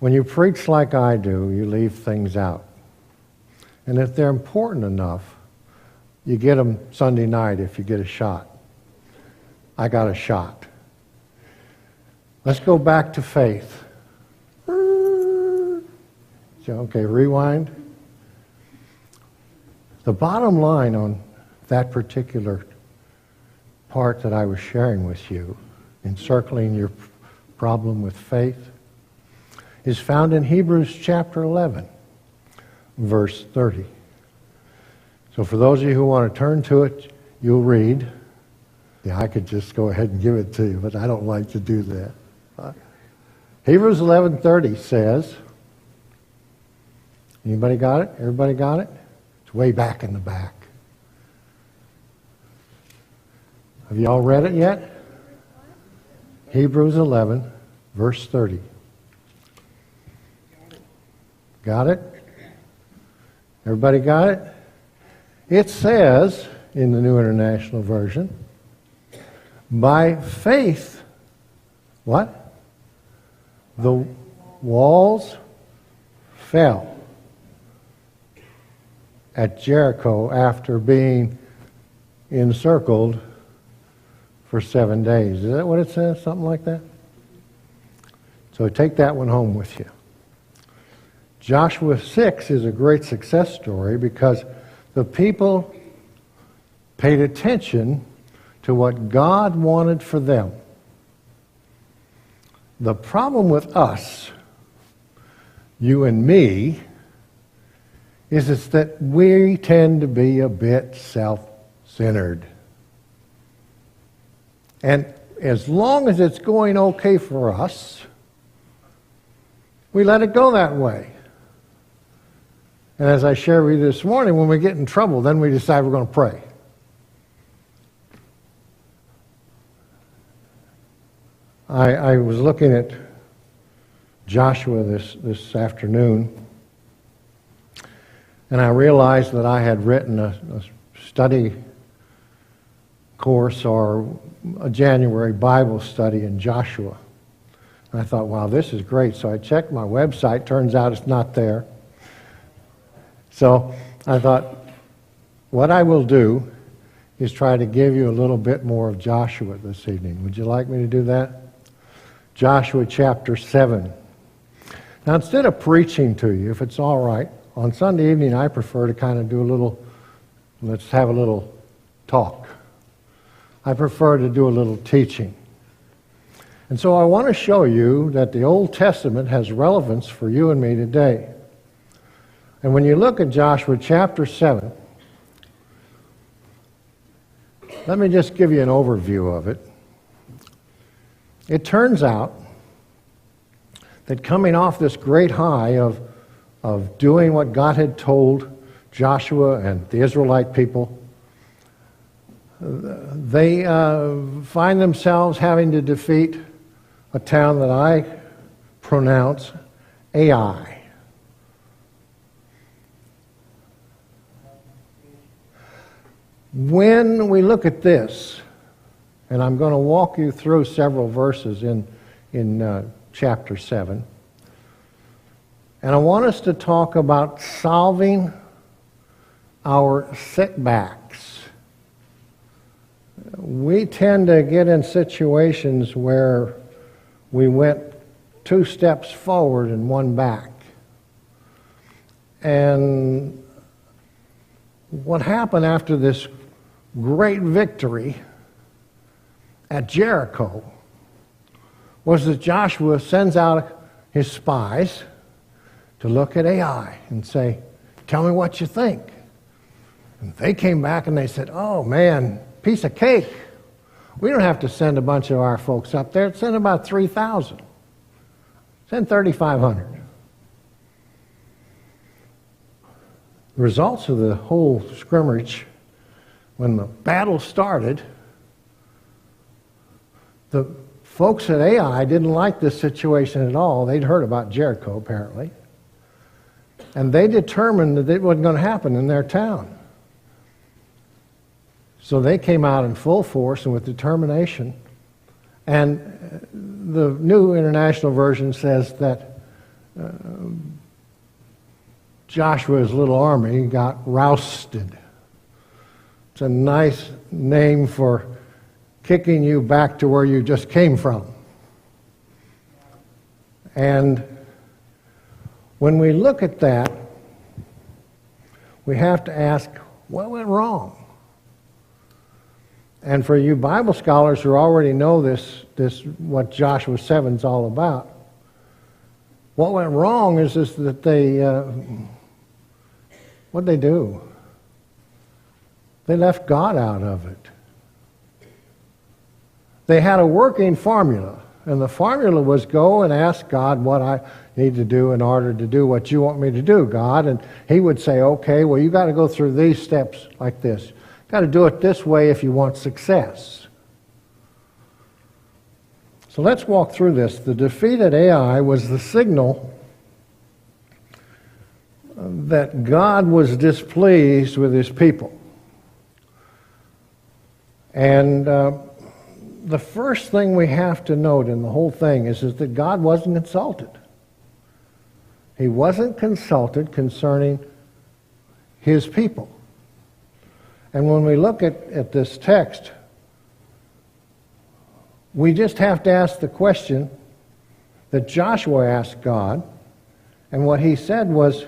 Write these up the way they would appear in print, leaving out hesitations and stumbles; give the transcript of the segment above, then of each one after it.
When you preach like I do, you leave things out. And if they're important enough, you get them Sunday night if you get a shot. I got a shot. Let's go back to faith. Okay, rewind. The bottom line on that particular part that I was sharing with you, encircling your problem with faith, is found in Hebrews chapter 11, verse 30. So for those of you who want to turn to it, you'll read. Yeah, I could just go ahead and give it to you, but I don't like to do that. Hebrews 11:30 says, anybody got it? Everybody got it? It's way back in the back. Have you all read it yet? Hebrews 11, verse 30. Got it? Everybody got it? It says, in the New International Version, by faith, what? The walls fell at Jericho after being encircled for 7 days. Is that what it says? Something like that? So take that one home with you. Joshua 6 is a great success story because the people paid attention to what God wanted for them. The problem with us, you and me, is that we tend to be a bit self-centered. And as long as it's going okay for us, we let it go that way. And as I shared with you this morning, when we get in trouble, then we decide we're going to pray. I was looking at Joshua this afternoon, and I realized that I had written a study course or a January Bible study in Joshua. And I thought, wow, this is great. So I checked my website. Turns out it's not there. So I thought, what I will do is try to give you a little bit more of Joshua this evening. Would you like me to do that? Joshua chapter 7. Now, instead of preaching to you, if it's all right, on Sunday evening I prefer to kind of do let's have a little talk. I prefer to do a little teaching. And so I want to show you that the Old Testament has relevance for you and me today. And when you look at Joshua chapter 7, let me just give you an overview of it. It turns out that coming off this great high of doing what God had told Joshua and the Israelite people, they find themselves having to defeat a town that I pronounce Ai. When we look at this, and I'm going to walk you through several verses in chapter 7, and I want us to talk about solving our setbacks. We tend to get in situations where we went 2 steps forward and 1 back. And what happened after this great victory at Jericho was that Joshua sends out his spies to look at Ai and say, tell me what you think. And they came back and they said, oh man, piece of cake. We don't have to send a bunch of our folks up there. Send about 3,000. Send 3,500. The results of the whole scrimmage, when the battle started, the folks at Ai didn't like this situation at all. They'd heard about Jericho, apparently. And they determined that it wasn't going to happen in their town. So they came out in full force and with determination. And the New International Version says that Joshua's little army got rousted. It's a nice name for kicking you back to where you just came from. And when we look at that, we have to ask, what went wrong? And for you Bible scholars who already know this what Joshua 7 is all about, what went wrong is that they, what'd they do? They left God out of it. They had a working formula, and the formula was go and ask God what I need to do in order to do what you want me to do, God. And he would say, okay, well, you got to go through these steps like this. Got to do it this way if you want success. So let's walk through this. The defeat at Ai was the signal that God was displeased with his people. And the first thing we have to note in the whole thing is that God wasn't consulted. He wasn't consulted concerning his people. And when we look at this text, we just have to ask the question that Joshua asked God, and what he said was,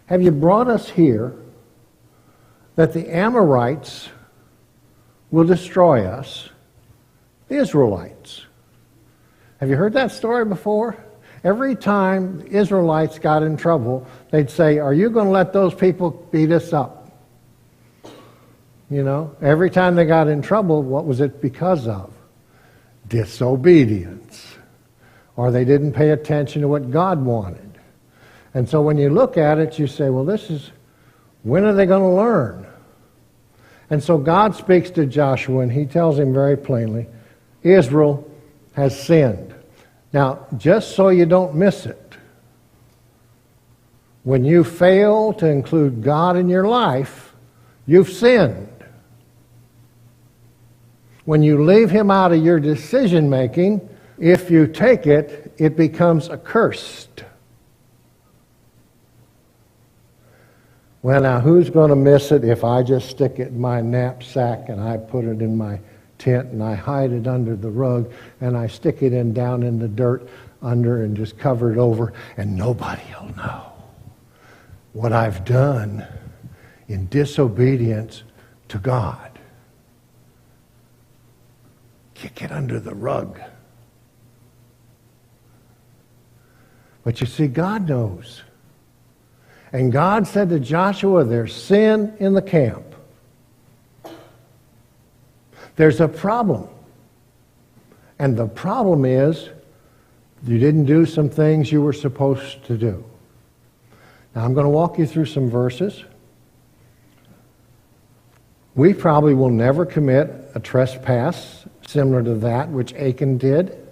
have you brought us here that the Amorites will destroy us, the Israelites? Have you heard that story before? Every time the Israelites got in trouble, they'd say, are you going to let those people beat us up? You know, every time they got in trouble, what was it because of? Disobedience. Or they didn't pay attention to what God wanted. And so when you look at it, you say, well, when are they going to learn? And so God speaks to Joshua, and he tells him very plainly, Israel has sinned. Now, just so you don't miss it, when you fail to include God in your life, you've sinned. When you leave him out of your decision making, if you take it, it becomes accursed. Well, now, who's going to miss it if I just stick it in my knapsack and I put it in my tent and I hide it under the rug and I stick it down in the dirt under and just cover it over and nobody will know what I've done in disobedience to God? Kick it under the rug. But you see, God knows. And God said to Joshua, there's sin in the camp. There's a problem. And the problem is you didn't do some things you were supposed to do. Now I'm going to walk you through some verses. We probably will never commit a trespass similar to that which Achan did.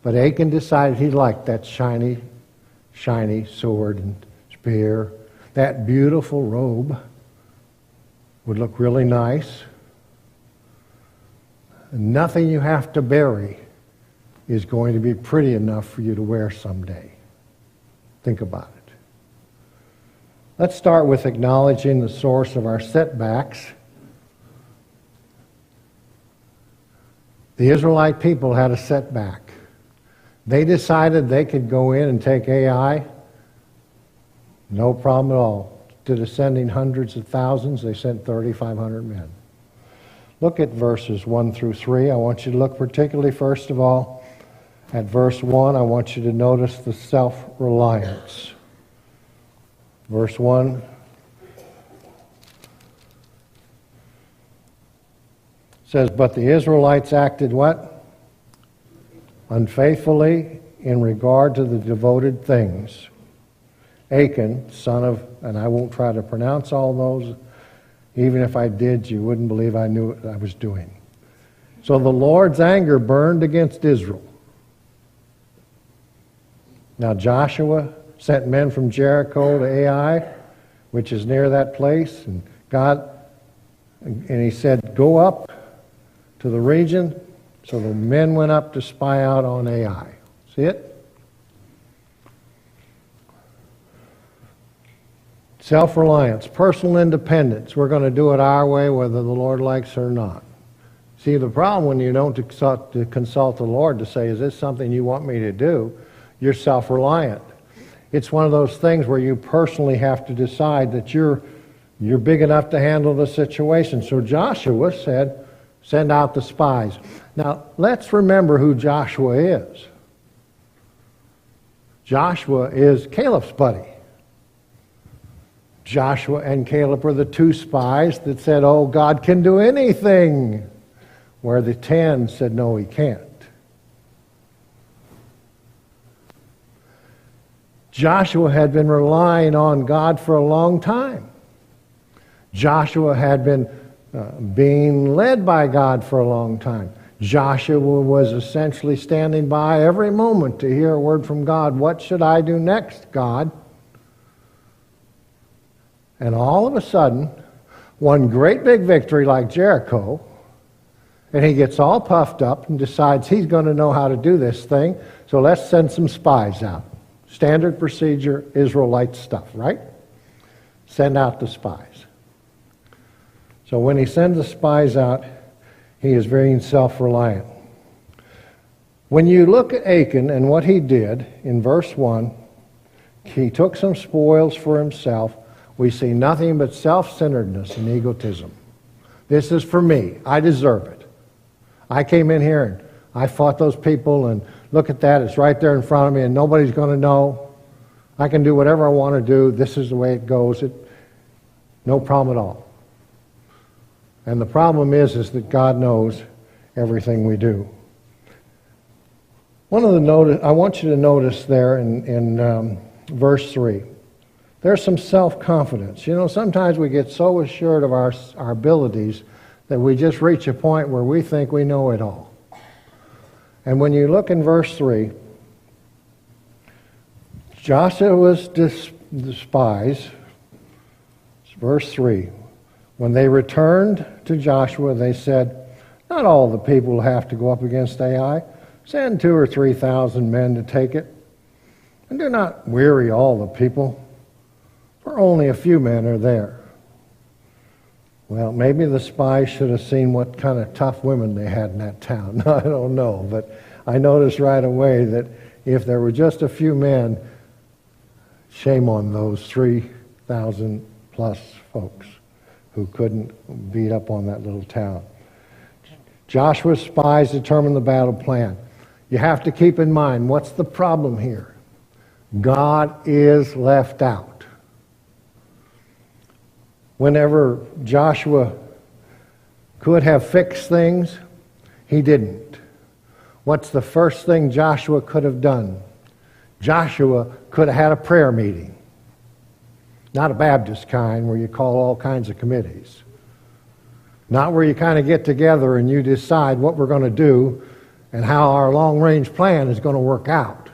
But Achan decided he liked that shiny sword and spear. That beautiful robe would look really nice. Nothing you have to bury is going to be pretty enough for you to wear someday. Think about it. Let's start with acknowledging the source of our setbacks. The Israelite people had a setback. They decided they could go in and take Ai. No problem at all. Instead of sending hundreds of thousands, they sent 3,500 men. Look at verses 1 through 3. I want you to look particularly, first of all, at verse 1. I want you to notice the self-reliance. Verse 1 says, but the Israelites acted what? Unfaithfully in regard to the devoted things. Achan, son of, and I won't try to pronounce all those. Even if I did, you wouldn't believe I knew what I was doing. So the Lord's anger burned against Israel. Now Joshua sent men from Jericho to Ai, which is near that place, and he said, go up to the region So the men went up to spy out on Ai. See it? Self-reliance, personal independence. We're going to do it our way whether the Lord likes it or not. See, the problem when you don't consult the Lord to say, is this something you want me to do? You're self-reliant. It's one of those things where you personally have to decide that you're big enough to handle the situation. So Joshua said, send out the spies. Now, let's remember who Joshua is. Joshua is Caleb's buddy. Joshua and Caleb were the two spies that said, oh, God can do anything, where the 10 said, no, he can't. Joshua had been relying on God for a long time. Joshua had been being led by God for a long time. Joshua was essentially standing by every moment to hear a word from God. What should I do next, God? And all of a sudden, one great big victory like Jericho, and he gets all puffed up and decides he's going to know how to do this thing, so let's send some spies out. Standard procedure, Israelite stuff, right? Send out the spies. So when he sends the spies out, he is very self-reliant. When you look at Achan and what he did in verse 1, he took some spoils for himself. We see nothing but self-centeredness and egotism. This is for me. I deserve it. I came in here and I fought those people, and look at that. It's right there in front of me and nobody's going to know. I can do whatever I want to do. This is the way it goes. No problem at all. And the problem is that God knows everything we do. I want you to notice there in verse 3. There's some self-confidence. You know, sometimes we get so assured of our abilities that we just reach a point where we think we know it all. And when you look in verse 3, Joshua's spies, verse 3, when they returned to Joshua, they said, not all the people will have to go up against Ai. Send 2,000 or 3,000 men to take it. And do not weary all the people, for only a few men are there. Well, maybe the spies should have seen what kind of tough women they had in that town. I don't know, but I noticed right away that if there were just a few men, shame on those 3,000 plus folks who couldn't beat up on that little town. Joshua's spies determined the battle plan. You have to keep in mind, what's the problem here? God is left out. Whenever Joshua could have fixed things, he didn't. What's the first thing Joshua could have done? Joshua could have had a prayer meeting. Not a Baptist kind where you call all kinds of committees. Not where you kind of get together and you decide what we're going to do and how our long-range plan is going to work out.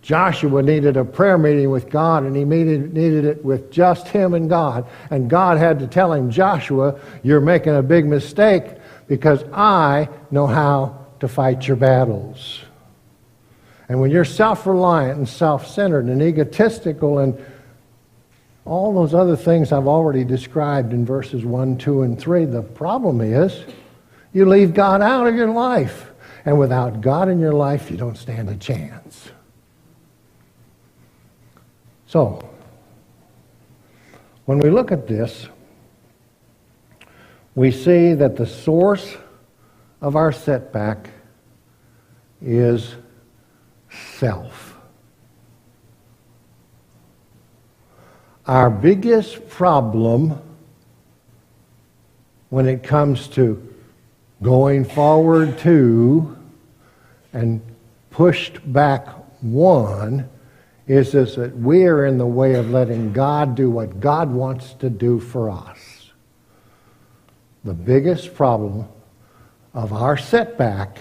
Joshua needed a prayer meeting with God, and he needed it with just him and God. And God had to tell him, Joshua, you're making a big mistake because I know how to fight your battles. And when you're self-reliant and self-centered and egotistical and all those other things I've already described in verses 1, 2, and 3, the problem is you leave God out of your life. And without God in your life, you don't stand a chance. So, when we look at this, we see that the source of our setback is self. Our biggest problem when it comes to going forward to and pushed back one is that we are in the way of letting God do what God wants to do for us. The biggest problem of our setback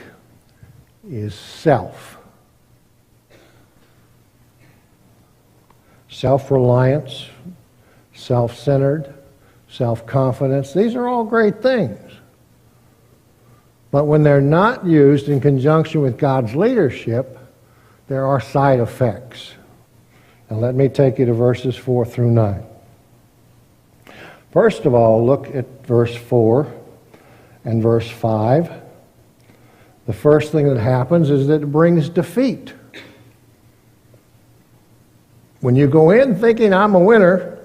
is self. Self-reliance, self-centered, self-confidence. These are all great things. But when they're not used in conjunction with God's leadership, there are side effects. And let me take you to verses 4 through 9. First of all, look at verse 4 and verse 5. The first thing that happens is that it brings defeat. When you go in thinking I'm a winner,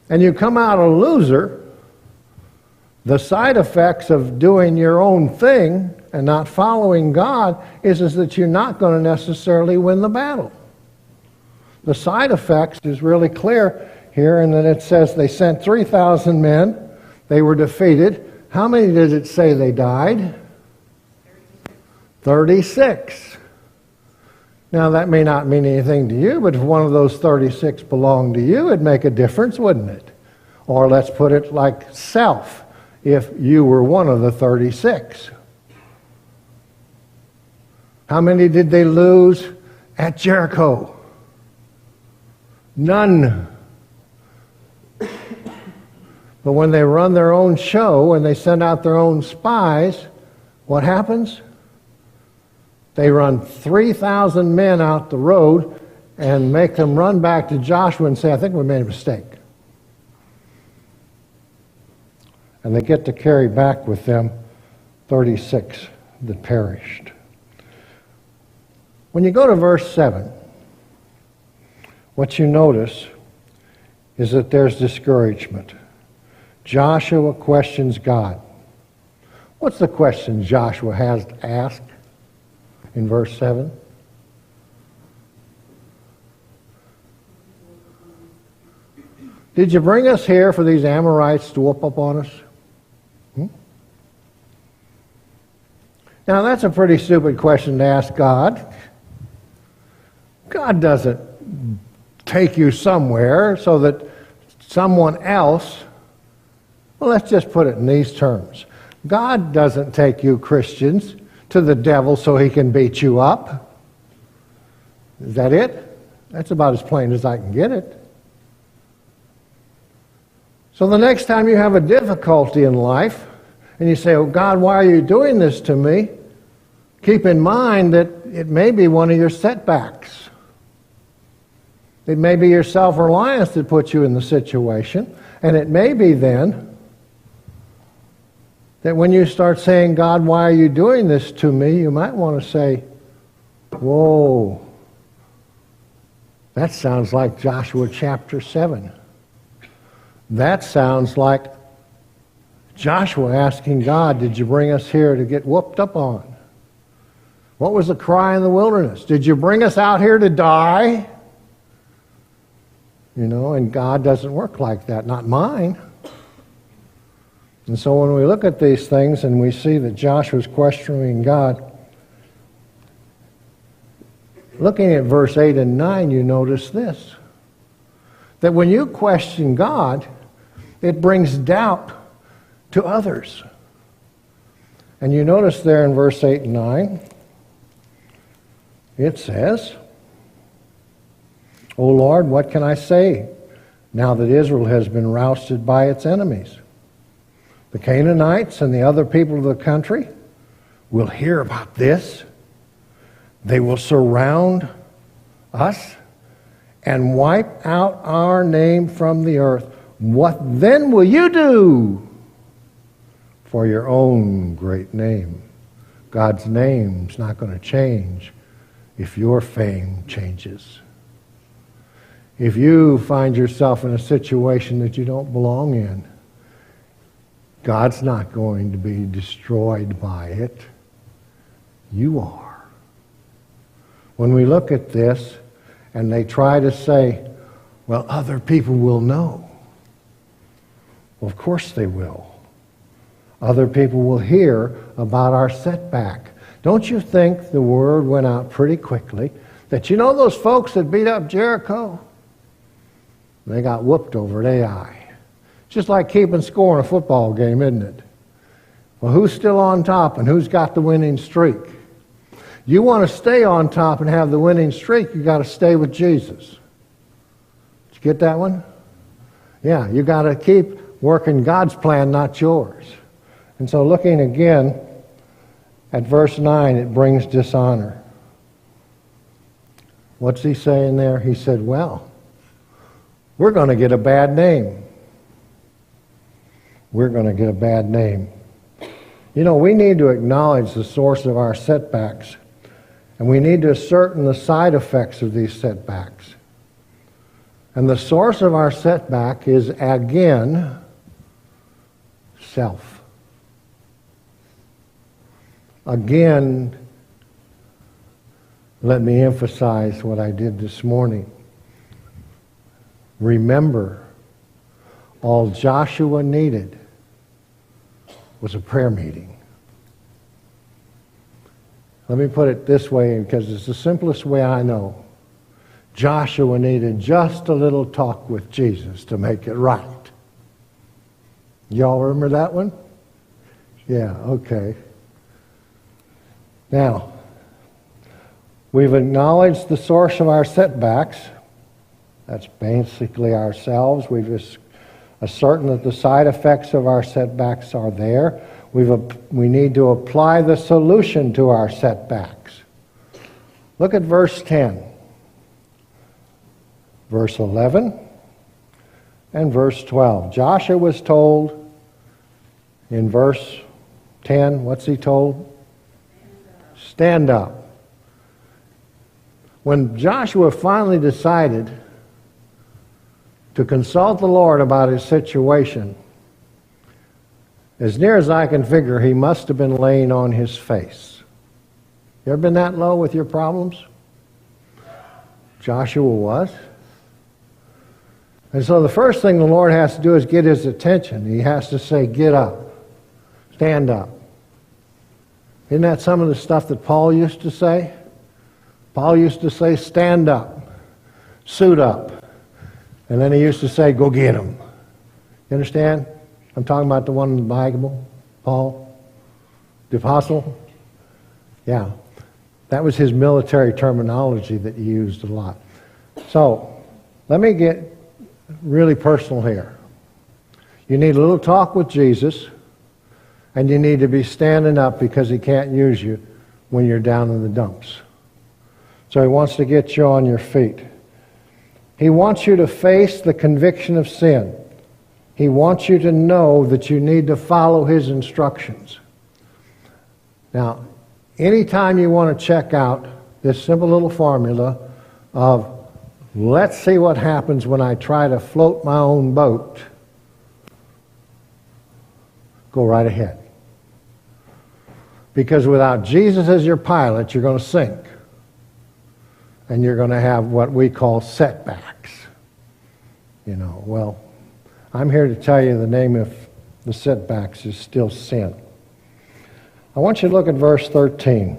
and you come out a loser, the side effects of doing your own thing and not following God is that you're not going to necessarily win the battle. The side effects is really clear here, and then it says they sent 3,000 men. They were defeated. How many did it say they died? 36. Now, that may not mean anything to you, but if one of those 36 belonged to you, it'd make a difference, wouldn't it? Or let's put it like self, if you were one of the 36. How many did they lose at Jericho? None. But when they run their own show and they send out their own spies, what happens? They run 3,000 men out the road and make them run back to Joshua and say, I think we made a mistake. And they get to carry back with them 36 that perished. When you go to verse 7, what you notice is that there's discouragement. Joshua questions God. What's the question Joshua has to ask in verse 7? Did you bring us here for these Amorites to whoop up on us? Now, that's a pretty stupid question to ask God. God doesn't take you somewhere so that someone else, well, let's just put it in these terms. God doesn't take you Christians to the devil so he can beat you up. Is that it? That's about as plain as I can get it. So the next time you have a difficulty in life, and you say, oh God, why are you doing this to me? Keep in mind that it may be one of your setbacks. It may be your self-reliance that puts you in the situation. And it may be then that when you start saying, God, why are you doing this to me? You might want to say, whoa, that sounds like Joshua chapter 7. That sounds like Joshua asking God, did you bring us here to get whooped up on? What was the cry in the wilderness? Did you bring us out here to die? You know, and God doesn't work like that, not mine. And so when we look at these things and we see that Joshua's questioning God, looking at verse 8 and 9, you notice this. That when you question God, it brings doubt to others. And you notice there in verse 8 and 9, it says, O Lord, what can I say now that Israel has been rousted by its enemies? The Canaanites and the other people of the country will hear about this. They will surround us and wipe out our name from the earth. What then will you do for your own great name? God's name's not going to change if your fame changes. If you find yourself in a situation that you don't belong in, God's not going to be destroyed by it. You are. When we look at this and they try to say, well, other people will know. Well, of course they will. Other people will hear about our setback. Don't you think the word went out pretty quickly that you know those folks that beat up Jericho? They got whooped over at AI. Just like keeping score in a football game, isn't it? Well, who's still on top and who's got the winning streak? You want to stay on top and have the winning streak, you got to stay with Jesus. Did you get that one? Yeah, you got to keep working God's plan, not yours. And so looking again at verse 9, it brings dishonor. What's he saying there? He said, well, we're going to get a bad name. We're going to get a bad name. You know, we need to acknowledge the source of our setbacks, and we need to ascertain the side effects of these setbacks. And the source of our setback is, again, self. Again, let me emphasize what I did this morning. Remember, all Joshua needed was a prayer meeting. Let me put it this way, because it's the simplest way I know. Joshua needed just a little talk with Jesus to make it right. Y'all remember that one? Yeah, okay. Now, we've acknowledged the source of our setbacks. That's basically ourselves. We've ascertained that the side effects of our setbacks are there. We need to apply the solution to our setbacks. Look at verse 10. Verse 11 and verse 12. Joshua was told in verse 10, what's he told? Stand up. When Joshua finally decided to consult the Lord about his situation, as near as I can figure, he must have been laying on his face. You ever been that low with your problems? Joshua was. And so the first thing the Lord has to do is get his attention. He has to say, get up. Stand up. Isn't that some of the stuff that Paul used to say? Paul used to say, stand up. Suit up. And then he used to say, go get him. You understand? I'm talking about the one in the Bible, Paul, the apostle. Yeah. That was his military terminology that he used a lot. So, let me get really personal here. You need a little talk with Jesus, and you need to be standing up because he can't use you when you're down in the dumps. So he wants to get you on your feet. He wants you to face the conviction of sin. He wants you to know that you need to follow his instructions. Now, anytime you want to check out this simple little formula of let's see what happens when I try to float my own boat, go right ahead. Because without Jesus as your pilot, you're going to sink. And you're going to have what we call setbacks. You know, well, I'm here to tell you the name of the setbacks is still sin. I want you to look at verse 13.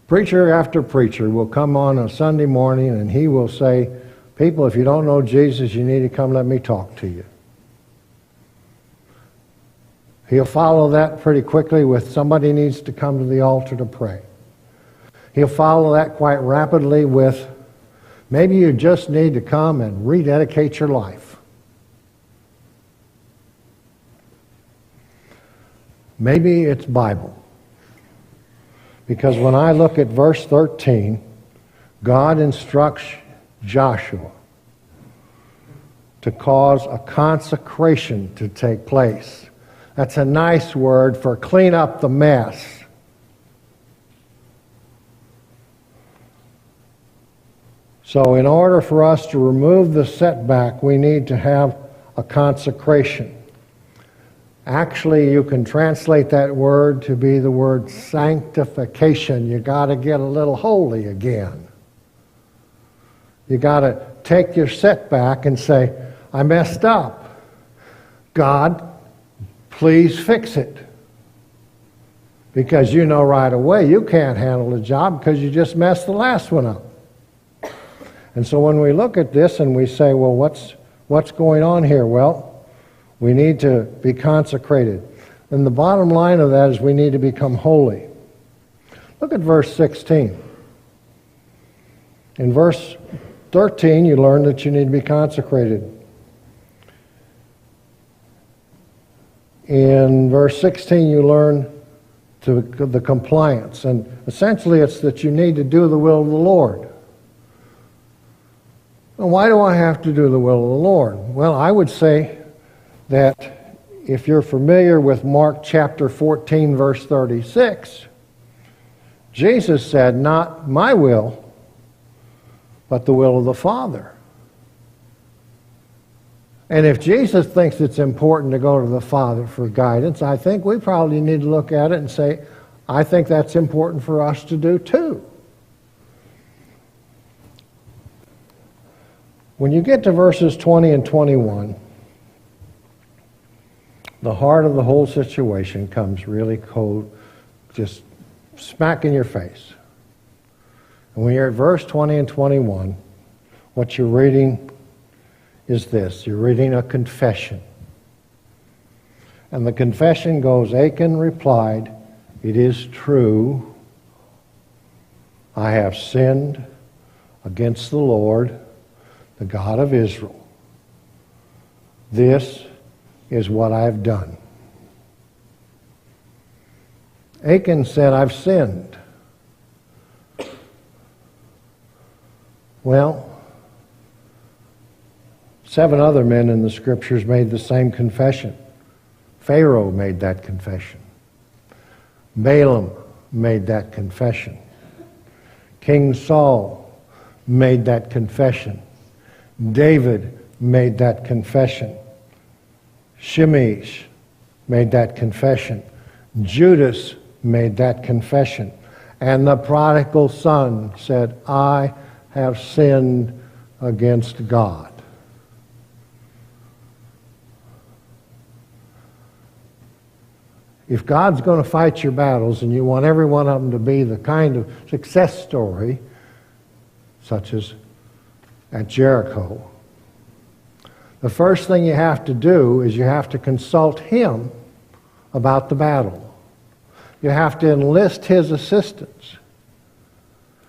Preacher after preacher will come on a Sunday morning and he will say, people, if you don't know Jesus, you need to come let me talk to you. He'll follow that pretty quickly with somebody needs to come to the altar to pray. He'll follow that quite rapidly with maybe you just need to come and rededicate your life. Maybe it's Bible. Because when I look at verse 13, God instructs Joshua to cause a consecration to take place. That's a nice word for clean up the mess. So in order for us to remove the setback, we need to have a consecration. Actually, you can translate that word to be the word sanctification. You got to get a little holy again. You got to take your setback and say, I messed up. God, please fix it. Because you know right away you can't handle the job because you just messed the last one up. And so when we look at this and we say, well, what's going on here? Well, we need to be consecrated. And the bottom line of that is we need to become holy. Look at verse 16. In verse 13, you learn that you need to be consecrated. In verse 16, you learn to the compliance. And essentially, it's that you need to do the will of the Lord. Now, why do I have to do the will of the Lord? Well, I would say that if you're familiar with Mark chapter 14, verse 36, Jesus said, "Not my will, but the will of the Father." And if Jesus thinks it's important to go to the Father for guidance, I think we probably need to look at it and say, I think that's important for us to do too. When you get to verses 20 and 21, the heart of the whole situation comes really cold, just smack in your face. And when you're at verse 20 and 21, what you're reading is this. You're reading a confession. And the confession goes, Achan replied, "It is true, I have sinned against the Lord, the God of Israel. This is what I have done." Achan said, "I've sinned." Well, 7 other men in the Scriptures made the same confession. Pharaoh made that confession. Balaam made that confession. King Saul made that confession. David made that confession. Shimei made that confession. Judas made that confession. And the prodigal son said, "I have sinned against God." If God's going to fight your battles and you want every one of them to be the kind of success story, such as at Jericho, the first thing you have to do is you have to consult Him about the battle. You have to enlist His assistance.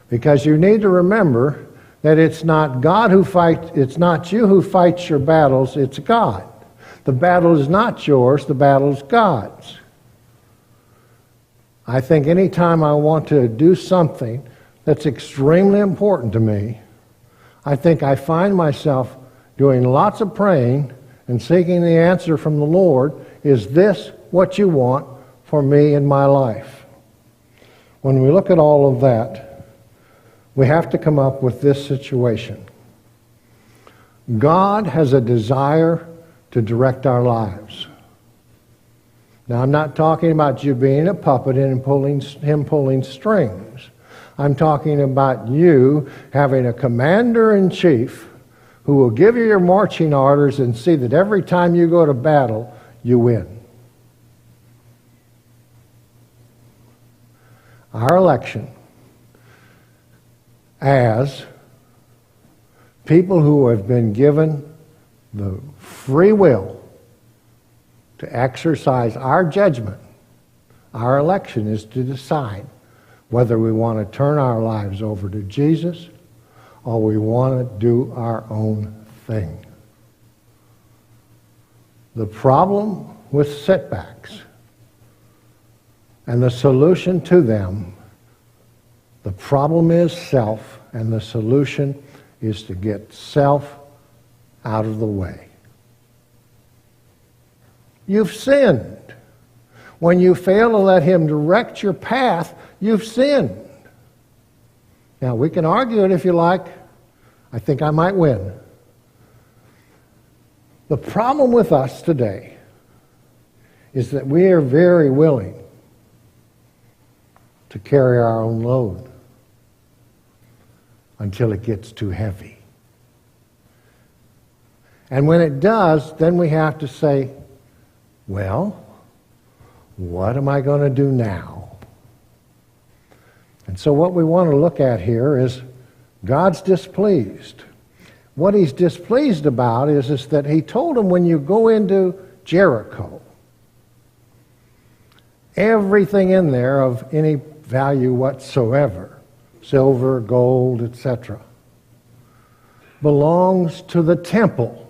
Because you need to remember that it's not God who fights, it's not you who fights your battles, it's God. The battle is not yours, the battle is God's. I think any time I want to do something that's extremely important to me, I think I find myself doing lots of praying and seeking the answer from the Lord. Is this what you want for me in my life? When we look at all of that, we have to come up with this situation. God has a desire to direct our lives. Now, I'm not talking about you being a puppet and him pulling strings. I'm talking about you having a commander-in-chief who will give you your marching orders and see that every time you go to battle, you win. Our election as people who have been given the free will to exercise our judgment, our election is to decide whether we want to turn our lives over to Jesus or we want to do our own thing. The problem with setbacks and the solution to them, the problem is self, and the solution is to get self out of the way. You've sinned. When you fail to let Him direct your path, you've sinned. Now, we can argue it if you like. I think I might win. The problem with us today is that we are very willing to carry our own load until it gets too heavy. And when it does, then we have to say, well, what am I going to do now? And so what we want to look at here is God's displeased. What He's displeased about is that He told him when you go into Jericho, everything in there of any value whatsoever, silver, gold, etc., belongs to the temple.